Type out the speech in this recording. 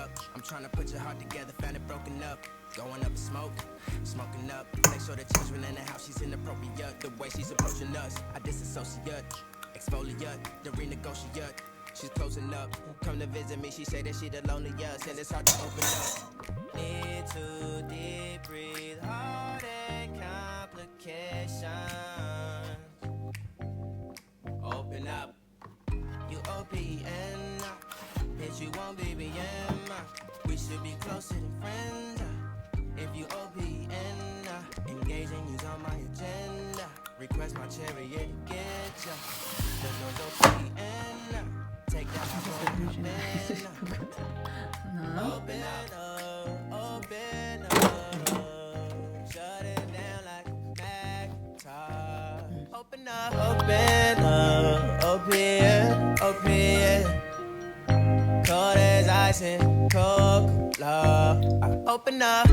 up. I'm trying to put your heart together, found it broken up. Going up in smoke, smoking up. Make sure the children in the house, she's inappropriate. The way she's approaching us, I disassociate. Exfoliate, the renegotiate. She's closing up. Come to visit me, she say that she the loneliest, and it's hard to open up. Need to deep breathe, heartache complications. Open up. You OPN, hit you on BBM. We should be closer than friends. If you OPN, engaging you's on my agenda. Request my chariot to get ya. There's no OPN. Take that open up. Shut it down like a Macintosh. Open up. Open. Cold as ice and Coca-Cola. Open up.